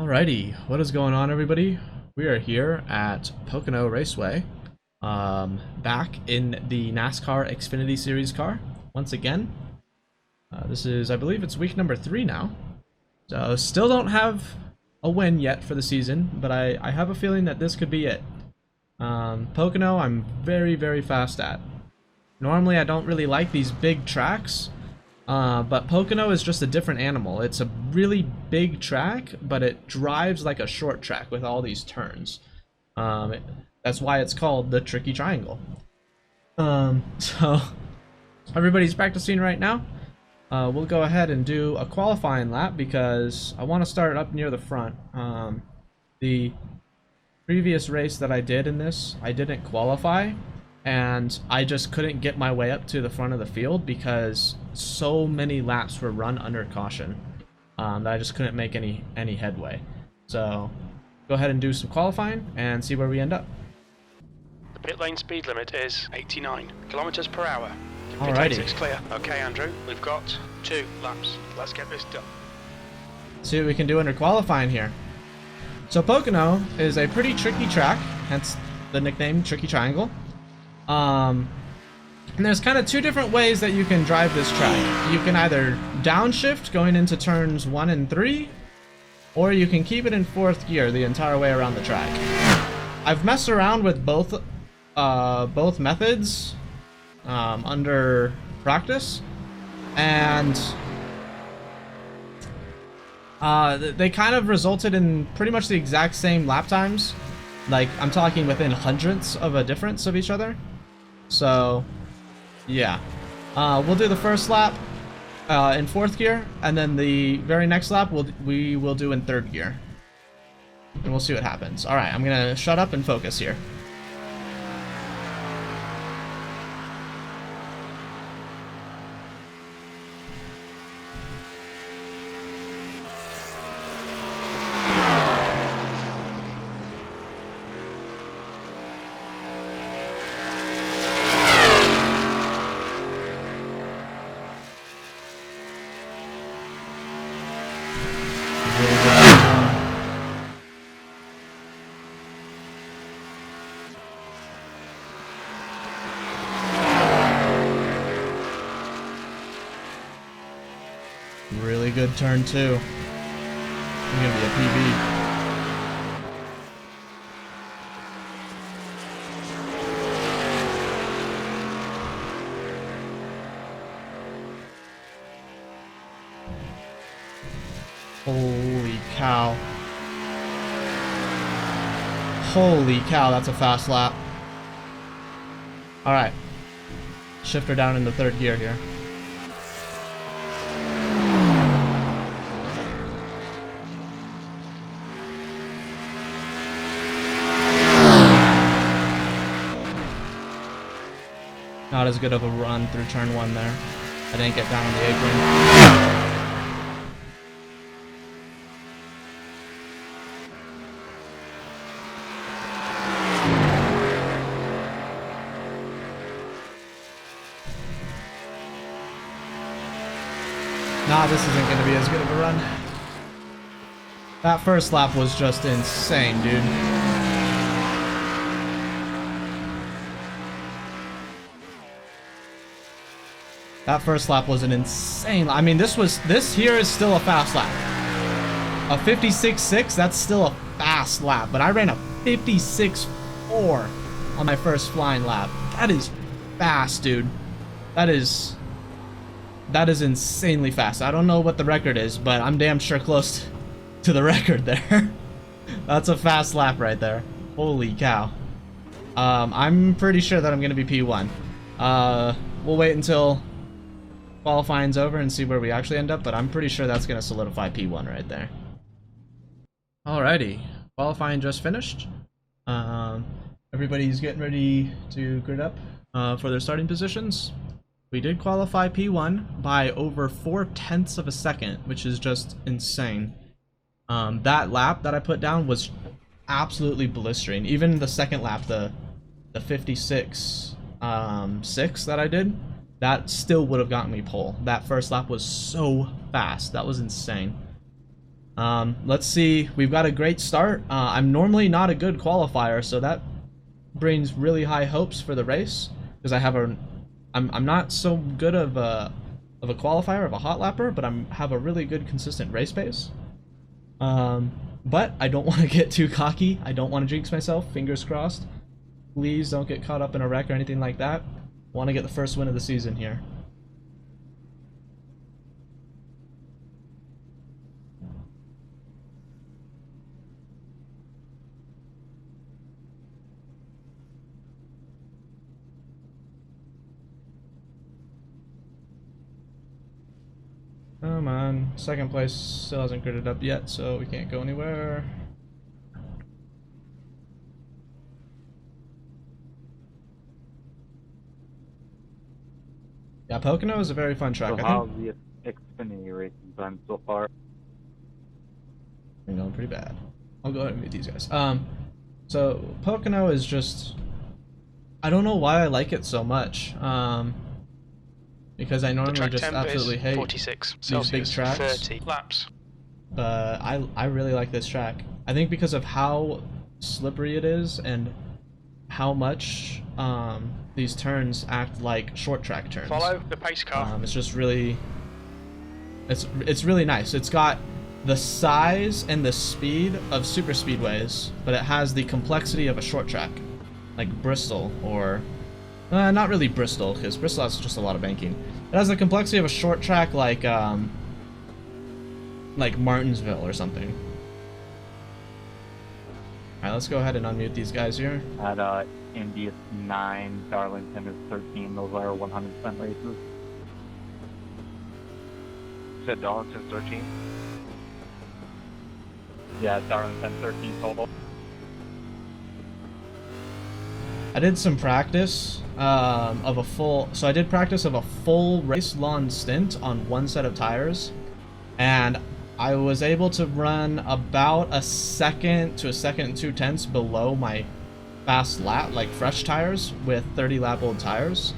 Alrighty, what is going on, everybody? We are here at Pocono Raceway, back in the NASCAR Xfinity Series car once again. This is, I believe it's week number 3 now. So still don't have a win yet for the season, but I have a feeling that this could be it. Pocono I'm very fast at. Normally I don't really like these big tracks. But Pocono is just a different animal. It's a really big track, but it drives like a short track with all these turns. That's why it's called the Tricky Triangle. So everybody's practicing right now. We'll go ahead and do a qualifying lap because I want to start up near the front. The previous race that I did in this, I didn't qualify. And I just couldn't get my way up to the front of the field because so many laps were run under caution that I just couldn't make any headway. So go ahead and do some qualifying and see where we end up. The pit lane speed limit is 89 kilometers per hour. Pit Alrighty. lane 6 clear. Okay, Andrew, we've got 2 laps. Let's get this done. See what we can do under qualifying here. So Pocono is a pretty tricky track, hence the nickname Tricky Triangle. And there's kind of 2 different ways that you can drive this track. You can either downshift going into turns 1 and 3, or you can keep it in 4th gear the entire way around the track. I've messed around with both methods under practice, and they kind of resulted in pretty much the exact same lap times. Like, I'm talking within hundredths of a difference of each other. So, yeah. We'll do the first lap in 4th gear, and then the very next lap we will do in 3rd gear. And we'll see what happens. Alright, I'm gonna shut up and focus here. Really good turn 2. I'm gonna be a PB. Holy cow. Holy cow, that's a fast lap. Alright. Shift her down in the 3rd gear here. Not as good of a run through turn 1 there. I didn't get down on the apron. Nah, this isn't going to be as good of a run. That first lap was just insane, dude. That first lap was an insane. I mean, this here is still a fast lap. A 56.6, that's still a fast lap. But I ran a 56.4 on my first flying lap. That is fast, dude. That is insanely fast. I don't know what the record is, but I'm damn sure close to the record there. That's a fast lap right there. Holy cow. I'm pretty sure that I'm gonna be P1. We'll wait until qualifying's over and see where we actually end up, but I'm pretty sure that's gonna solidify P1 right there. Alrighty, qualifying just finished. Everybody's getting ready to grid up for their starting positions. We did qualify P1 by over 4/10 of a second, which is just insane. That lap that I put down was absolutely blistering. Even the second lap, the 56.6 that I did, that still would have gotten me pole. That first lap was so fast. That was insane. Let's see. We've got a great start. I'm normally not a good qualifier, so that brings really high hopes for the race because I'm not so good of a qualifier, of a hot lapper, but have a really good consistent race pace. But I don't want to get too cocky. I don't want to jinx myself. Fingers crossed. Please don't get caught up in a wreck or anything like that. I want to get the first win of the season here. Come on. Second place still hasn't gridded up yet, so we can't go anywhere. Yeah, Pocono is a very fun track. So how's the Xfinity racing time so far? They're going pretty bad. I'll go ahead and meet these guys. So Pocono is just, I don't know why I like it so much. Because I normally just absolutely hate 46 these big tracks. 30 laps. But I really like this track. I think because of how slippery it is and how much these turns act like short track turns. Follow the pace car. It's just really, it's really nice. It's got the size and the speed of super speedways, but it has the complexity of a short track, like Bristol or not really Bristol, because Bristol has just a lot of banking. It has the complexity of a short track like Martinsville or something. Alright, let's go ahead and unmute these guys here. At Indy is 9, Darlington is 13. Those are 100% races. You said Darlington's 13? Yeah, Darlington 13 total. I did some practice of a full, so I did practice of a full race lawn stint on one set of tires, and I was able to run about a second to a second and 2/10 below my fast lap, like fresh tires with 30 lap old tires.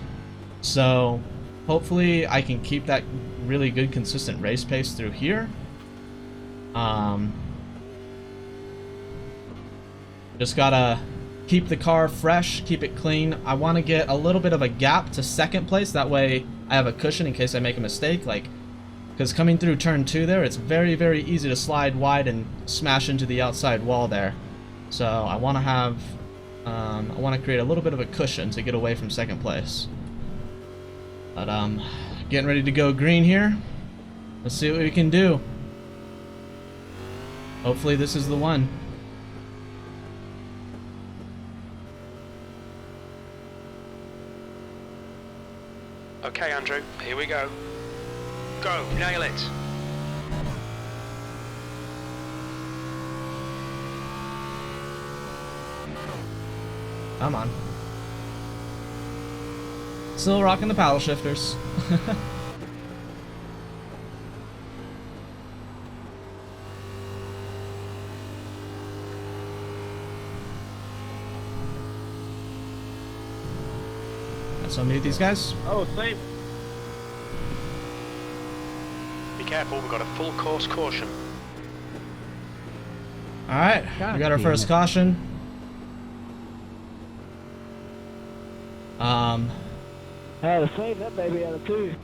So hopefully I can keep that really good consistent race pace through here. Just gotta keep the car fresh, keep it clean. I want to get a little bit of a gap to second place, that way I have a cushion in case I make a mistake, like, because coming through turn 2 there, it's very, very easy to slide wide and smash into the outside wall there. So I want to have, I want to create a little bit of a cushion to get away from second place. But getting ready to go green here. Let's see what we can do. Hopefully this is the one. Okay, Andrew, here we go. Go, nail it. Come on. Still rocking the paddle shifters. So mute these guys. Oh, safe. Be careful, we've got a full course caution. Alright, we got our first caution. Had to save that baby out of 2.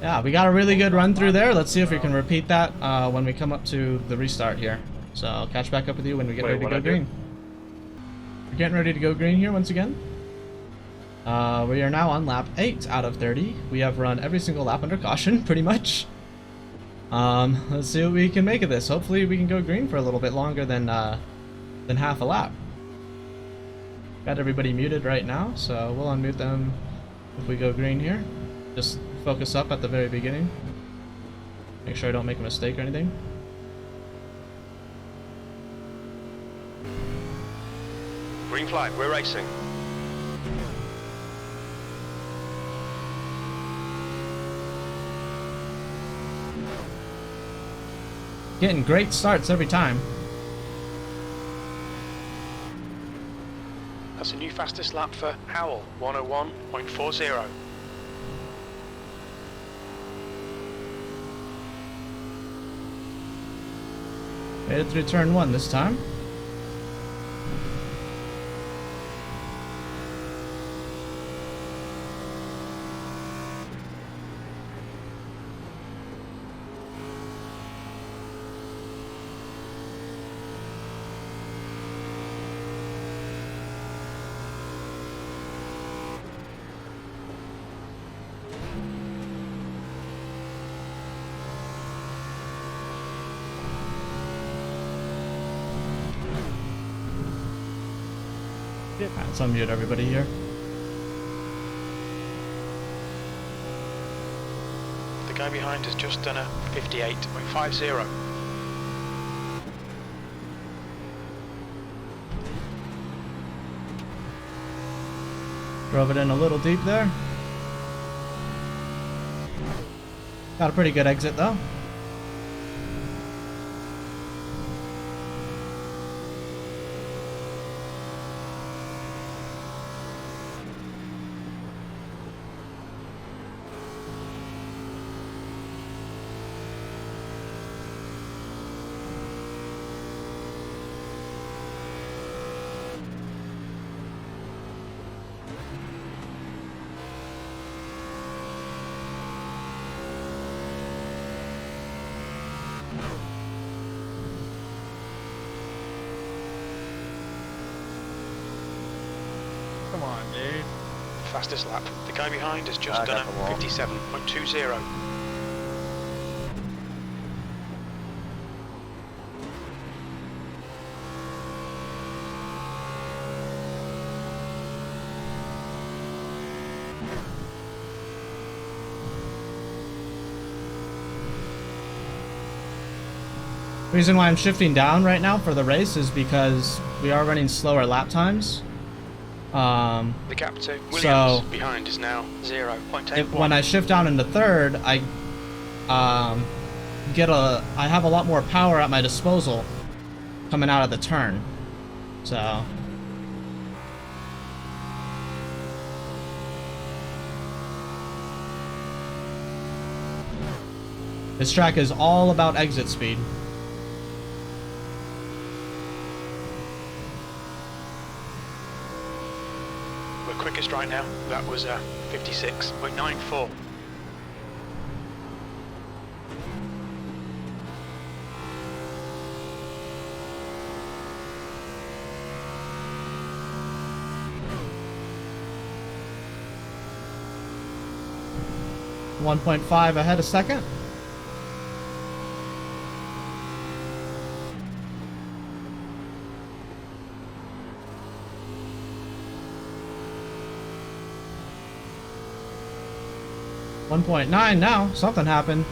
Yeah, we got a really good run through there. Let's see if we can repeat that when we come up to the restart here. So I'll catch back up with you when we get ready to go green. We're getting ready to go green here once again. We are now on lap 8 out of 30. We have run every single lap under caution, pretty much. Let's see what we can make of this. Hopefully we can go green for a little bit longer than half a lap. Got everybody muted right now, so we'll unmute them if we go green here. Just focus up at the very beginning. Make sure I don't make a mistake or anything. Green flag, we're racing. Getting great starts every time. That's a new fastest lap for Howell, 101.40. Made it through turn 1 this time. Alright, let's unmute everybody here. The guy behind has just done a 58.50. Drove it in a little deep there. Got a pretty good exit though. Come on, dude. Fastest lap. The guy behind has just done a 57.20. Reason why I'm shifting down right now for the race is because we are running slower lap times. The gap to Williams behind is now 0.81. When I shift down into third, I have a lot more power at my disposal coming out of the turn. So this track is all about exit speed. We're quickest right now. That was 56.94. .5 ahead a second. .9 now. Something happened.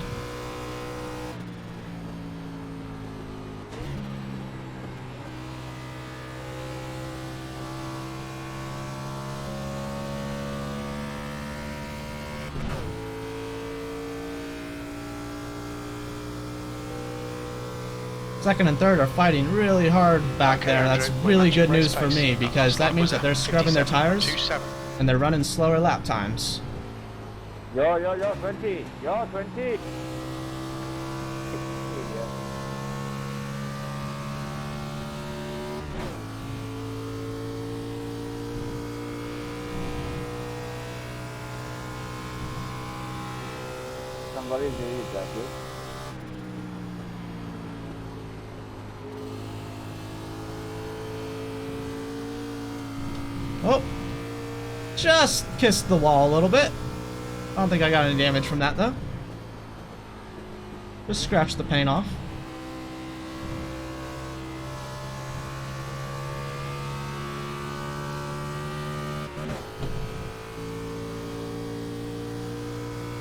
Second and third are fighting really hard back there. That's really good news for me because that means that they're scrubbing their tires and they're running slower lap times. Yo, 20. Yo, 20. Somebody did it, that's it. Oh, just kissed the wall a little bit. I don't think I got any damage from that though. Just scratched the paint off.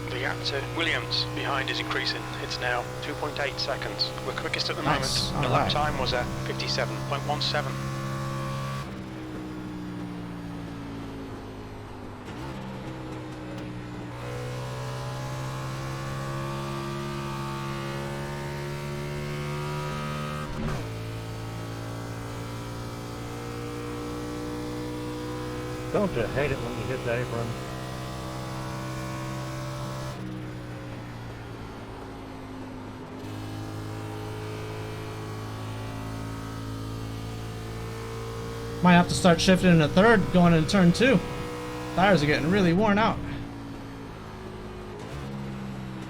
The gap to Williams behind is increasing. It's now 2.8 seconds. We're quickest at the Nice. moment. The All lap right. time was 57.17. Don't you hate it when you hit the apron? Might have to start shifting into third going into turn 2. Tires are getting really worn out.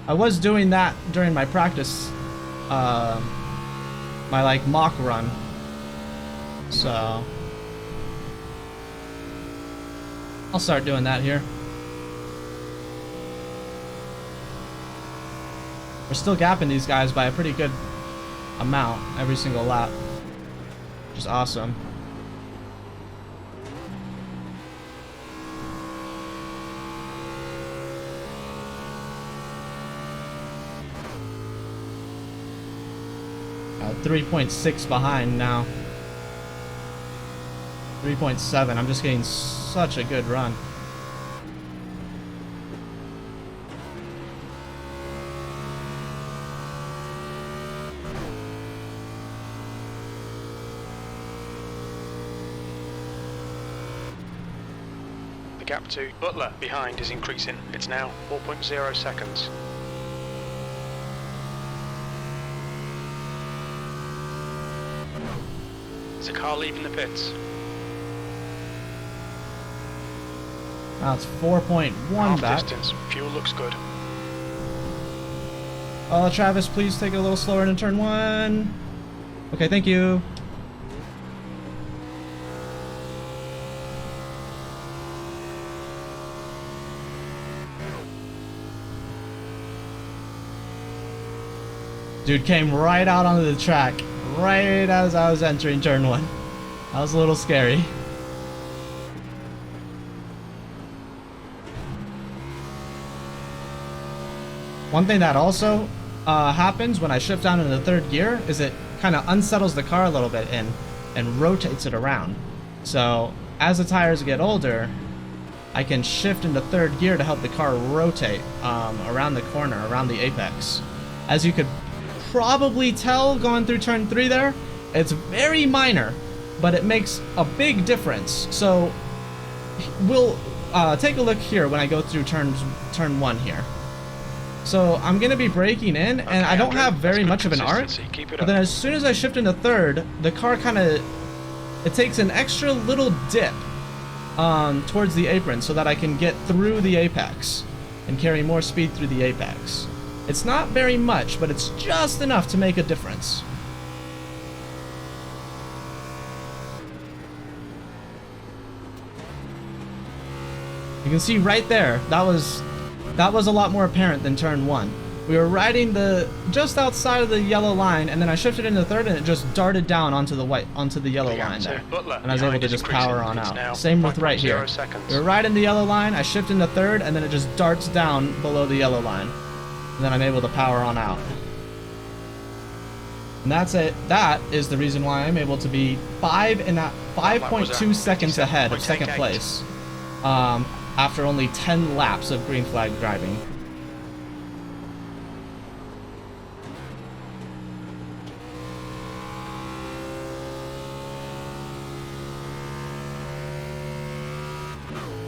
I was doing that during my practice, my like mock run. So I'll start doing that here. We're still gapping these guys by a pretty good amount every single lap, which is awesome. Uh, 3.6 behind now. 3.7. I'm just getting such a good run. The gap to Butler behind is increasing. It's now 4.0 seconds. There's a car leaving the pits. Now it's 4.1 Half back. distance. Fuel looks good. Travis, please take it a little slower in turn 1. Okay, thank you. Dude came right out onto the track, right as I was entering turn 1. That was a little scary. One thing that also happens when I shift down into the third gear is it kind of unsettles the car a little bit and rotates it around. So as the tires get older, I can shift into third gear to help the car rotate around the corner, around the apex. As you could probably tell going through turn 3 there, it's very minor, but it makes a big difference. So we'll take a look here when I go through turn 1 here. So I'm going to be braking in, and Okay, I don't Andrew, have very that's good much of an arc, consistency. Keep it but up. then as soon as I shift into third, the car kind of, it takes an extra little dip towards the apron so that I can get through the apex and carry more speed through the apex. It's not very much, but it's just enough to make a difference. You can see right there, that was a lot more apparent than turn 1. We were riding just outside of the yellow line, and then I shifted into third, and it just darted down onto the yellow line there, and I was able to just power on out. Same with right here. We were riding the yellow line, I shift into third, and then it just darts down below the yellow line, and then I'm able to power on out. And that's it. That is the reason why I'm able to be 5.2 seconds ahead of second place. After only 10 laps of green flag driving.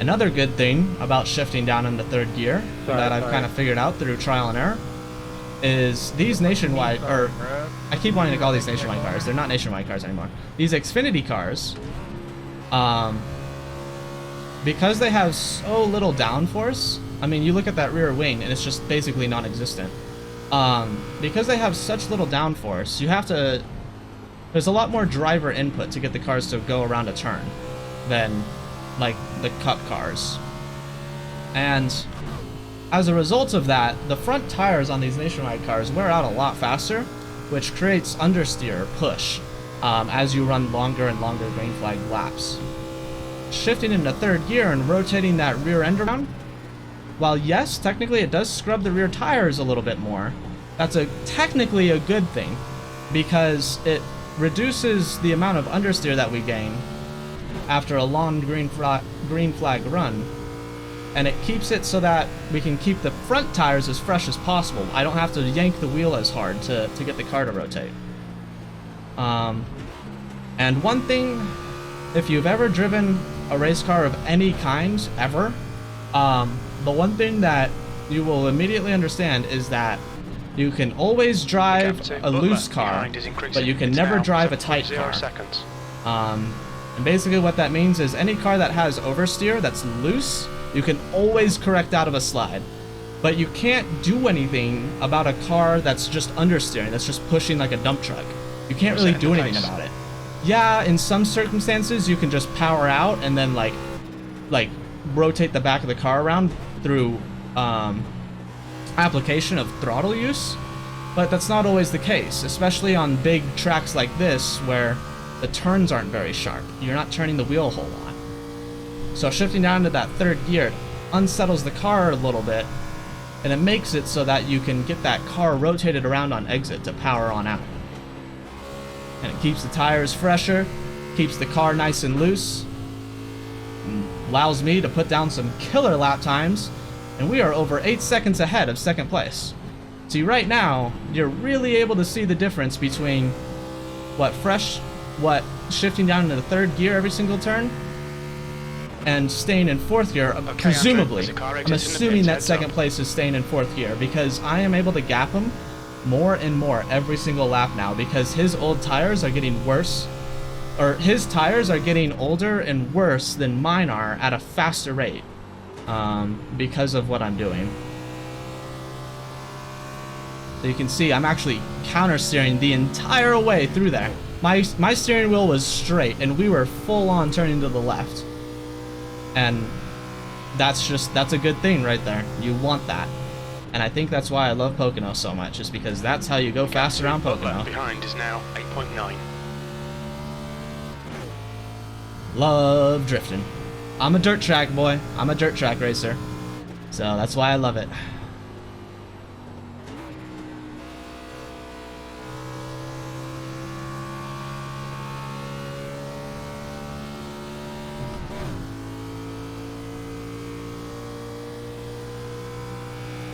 Another good thing about shifting down into third gear that I've kind of figured out through trial and error is these nationwide, or I keep wanting to call these nationwide cars, they're not nationwide cars anymore. These Xfinity cars, because they have so little downforce, I mean, you look at that rear wing and it's just basically non-existent. Because they have such little downforce, there's a lot more driver input to get the cars to go around a turn than like the Cup cars. And as a result of that, the front tires on these nationwide cars wear out a lot faster, which creates understeer push as you run longer and longer green flag laps. Shifting into third gear and rotating that rear end around, while yes, technically it does scrub the rear tires a little bit more, that's technically a good thing, because it reduces the amount of understeer that we gain after a long green flag run, and it keeps it so that we can keep the front tires as fresh as possible. I don't have to yank the wheel as hard to get the car to rotate. And one thing, if you've ever driven a race car of any kind, ever, the one thing that you will immediately understand is that you can always drive a loose car, but you can never drive a tight car. And basically what that means is any car that has oversteer that's loose, you can always correct out of a slide. But you can't do anything about a car that's just understeering, that's just pushing like a dump truck. You can't really do anything about it. Yeah, in some circumstances you can just power out and then like rotate the back of the car around through application of throttle use, but that's not always the case, especially on big tracks like this where the turns aren't very sharp. You're not turning the wheel a whole lot. So shifting down to that third gear, it unsettles the car a little bit, and it makes it so that you can get that car rotated around on exit to power on out. And it keeps the tires fresher, keeps the car nice and loose, and allows me to put down some killer lap times, and we are over 8 seconds ahead of second place. See, right now, you're really able to see the difference between what shifting down into the third gear every single turn and staying in fourth gear, presumably. I'm assuming that second place is staying in fourth gear because I am able to gap him more and more every single lap now because his old tires are getting worse, or his tires are getting older and worse than mine are at a faster rate because of what I'm doing. So you can see I'm actually counter steering the entire way through there. My steering wheel was straight and we were full on turning to the left. And that's a good thing right there. You want that. And I think that's why I love Pocono so much, is because that's how you go fast around Pocono. Behind is now 8.9. Love drifting. I'm a dirt track boy. I'm a dirt track racer. So that's why I love it.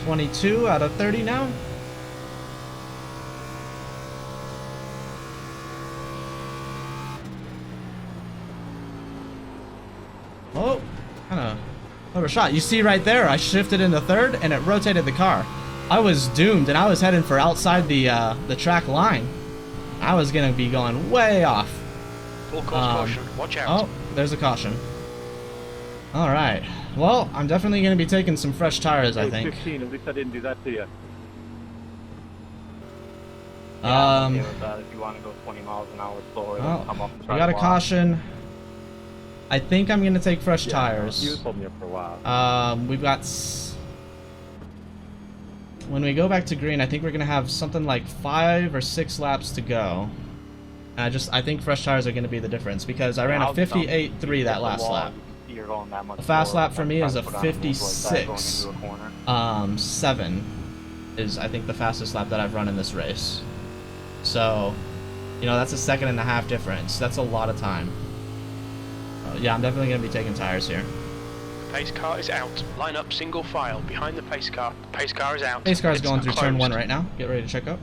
.22 out of 30 now. Oh, kind of overshot. You see right there, I shifted into third and it rotated the car. I was doomed and I was heading for outside the track line. I was gonna be going way off. Full course caution. Watch out. Oh, there's a caution. All right. Well, I'm definitely going to be taking some fresh tires, I think. 15, at least I didn't do that to you. Yeah, if you want to go 20 miles an hour slower, oh, come up and we try got to a caution. I think I'm going to take fresh You tires. was holding me up for a while. We've got... When we go back to green, I think we're going to have something like 5 or 6 laps to go. And I think fresh tires are going to be the difference, because I ran a 58.3 that last lap. The fast lap for me is a 56.7 is I think the fastest lap that I've run in this race. So, you know, that's a 1.5 seconds difference. That's a lot of time. Yeah, I'm definitely going to be taking tires here. The pace car is out. Line up single file behind the pace car. The pace car is out. Pace car is going through closed. turn 1 right now. Get ready to check out.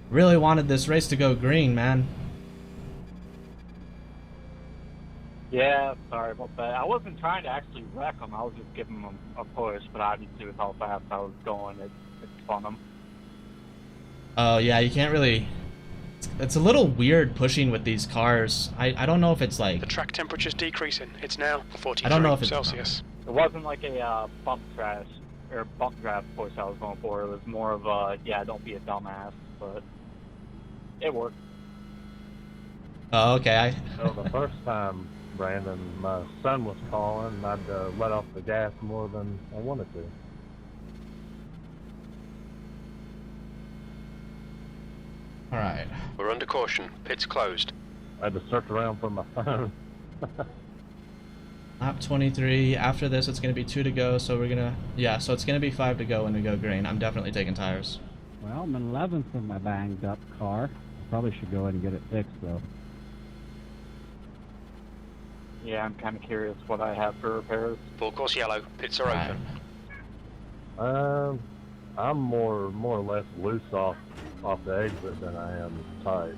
Really wanted this race to go green, man. Yeah, sorry about that. I wasn't trying to actually wreck them. I was just giving them a push, but obviously with how fast I was going, it spun them. Oh, yeah, you can't really... It's a little weird pushing with these cars. I don't know if it's like... The track temperature's decreasing. It's now 43 I don't know if it's Celsius. It wasn't like a bump draft push I was going for. It was more of a, yeah, don't be a dumbass, but it worked. Oh, okay. So the first time, Brandon, my son was calling, I'd let off the gas more than I wanted to. Alright. We're under caution. Pit's closed. I had to search around for my phone. Lap 23. After this, it's going to be 2 to go, so we're going to... Yeah, so it's going to be 5 to go when we go green. I'm definitely taking tires. Well, I'm in 11th in my banged up car. Probably should go ahead and get it fixed, though. Yeah, I'm kind of curious what I have for repairs. Full course yellow. Pits are open. I'm more or less loose off the exit than I am tight.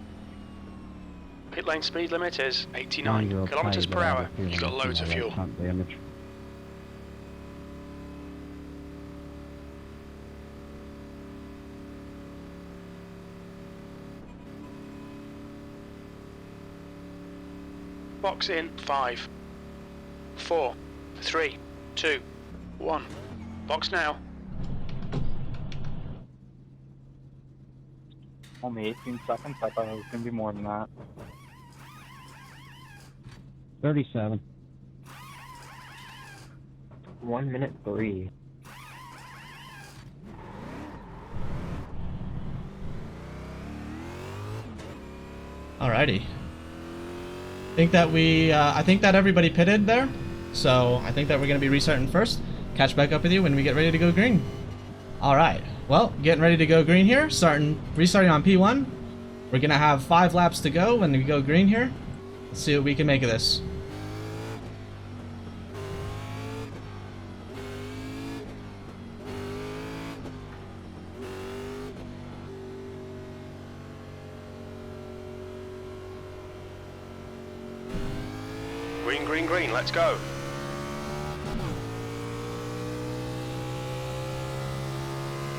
Pit lane speed limit is 89 kilometers per hour. You've got loads of fuel. Box in 5, 4, 3, 2, 1. Box now. Only 18 seconds? I thought it was going to be more than that. 37. 1 minute 3. Alrighty. I think that everybody pitted there, so I think that we're gonna be restarting first. Catch back up with you when we get ready to go green. Alright, well, getting ready to go green here, restarting on P1. We're gonna have 5 laps to go when we go green here. Let's see what we can make of this. Green, green, green, let's go.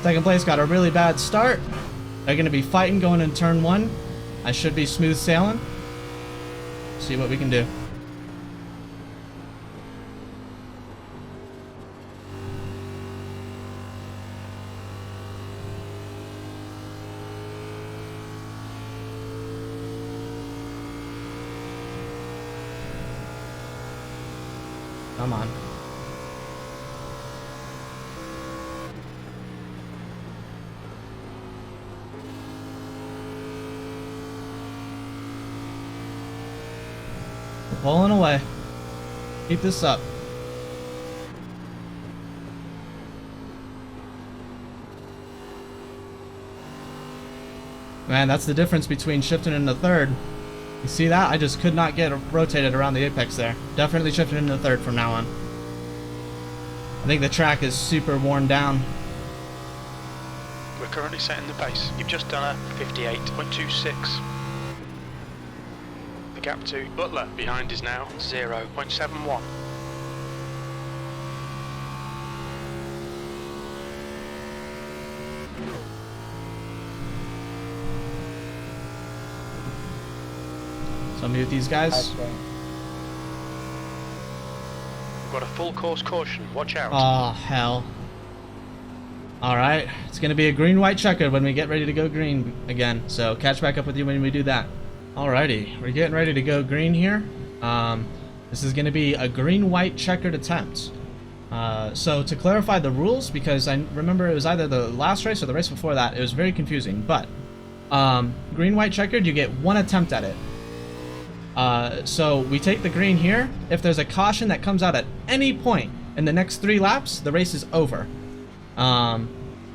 Second place got a really bad start. They're going to be fighting going in turn 1. I should be smooth sailing. See what we can do. Come on. We're pulling away. Keep this up. Man, that's the difference between shifting into third. You see that? I just could not get rotated around the apex there. Definitely shifting into third from now on. I think the track is super worn down. We're currently setting the pace. You've just done a 58.26. The gap to Butler behind is now 0.71. So mute these guys. We've got a full course caution. Watch out. Oh, hell. Alright, it's going to be a green-white checkered when we get ready to go green again. So catch back up with you when we do that. Alrighty, we're getting ready to go green here. This is going to be a green-white checkered attempt. So to clarify the rules, because I remember it was either the last race or the race before that, it was very confusing. But green-white checkered, you get 1 attempt at it. So we take the green here. If there's a caution that comes out at any point in the next 3 laps, the race is over. And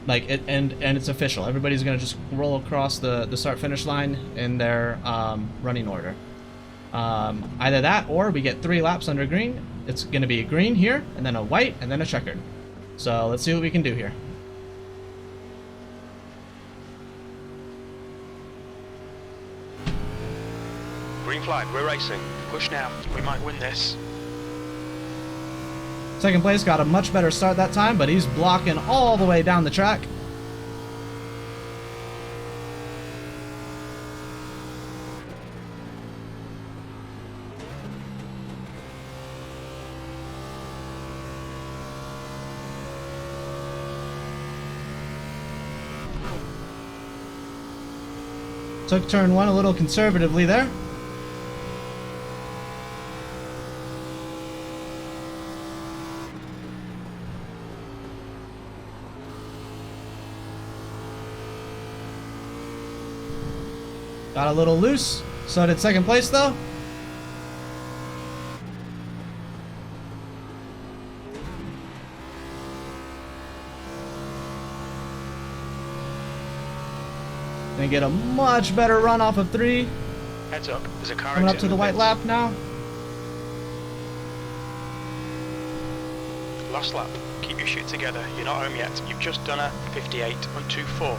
it's official. Everybody's gonna just roll across the start-finish line in their running order. Either that, or we get 3 laps under green. It's gonna be a green here, and then a white, and then a checkered. So let's see what we can do here. Green flag, we're racing. Push now. We might win this. Second place got a much better start that time, but he's blocking all the way down the track. Took turn 1 a little conservatively there. Got a little loose. So did second place though. Gonna get a much better run off of 3. Heads up, there's a car Coming up exit to in the white pits. lap now. Last lap. Keep your shit together. You're not home yet. You've just done a 58.24.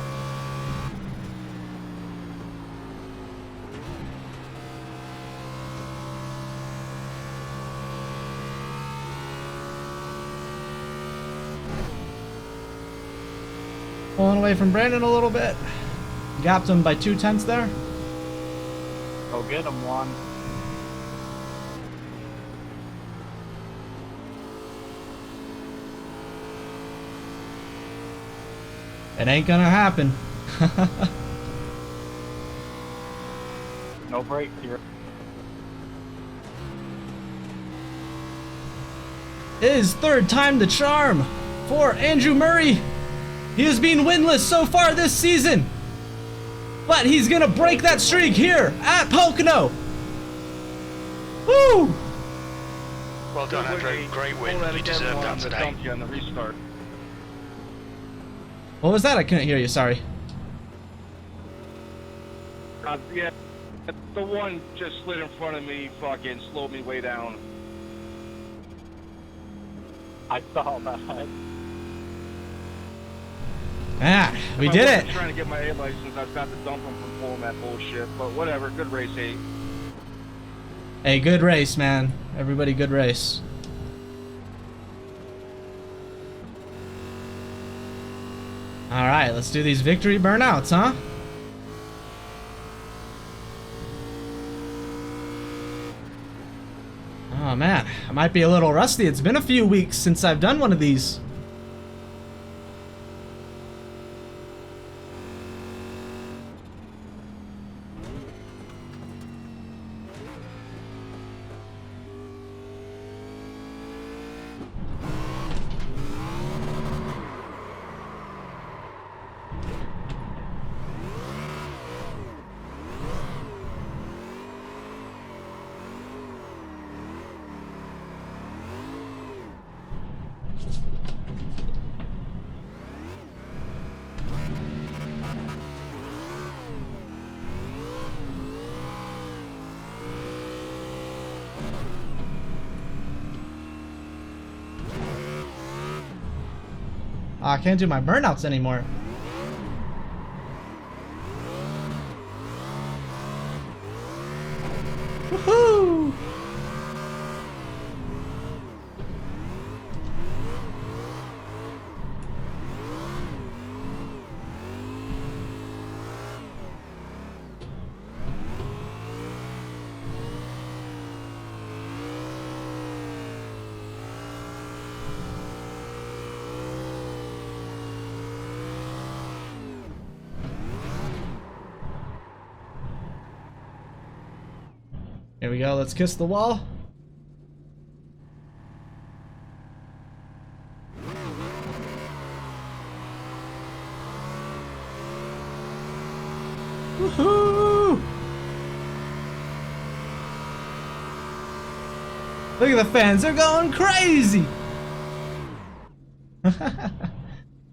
Pulling away from Brandon a little bit. Gapped him by 2/10 there. Go get him, one. It ain't gonna happen. No brakes here. His third time the charm for Andrew Murray. He has been winless so far this season, but he's gonna break that streak here at Pocono. Woo! Well done, Andrew. Great win. You deserved that today. On the restart. What was that? I couldn't hear you, sorry. Yeah, the one just slid in front of me, fucking slowed me way down. I saw that. Ah, we did it. Trying to get my A license, I've got to dump him from pulling that bullshit. But whatever, good race, 8. Hey, good race, man. Everybody, good race. Alright, let's do these victory burnouts, huh? Oh man, I might be a little rusty. It's been a few weeks since I've done one of these. Oh, I can't do my burnouts anymore. Woohoo! Here we go, let's kiss the wall. Woohoo! Look at the fans, they're going crazy!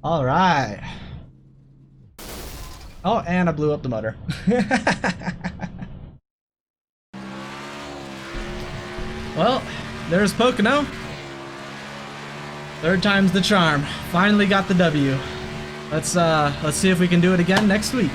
Alright. Oh, and I blew up the motor. Well, there's Pocono. Third time's the charm. Finally got the W. Let's see if we can do it again next week.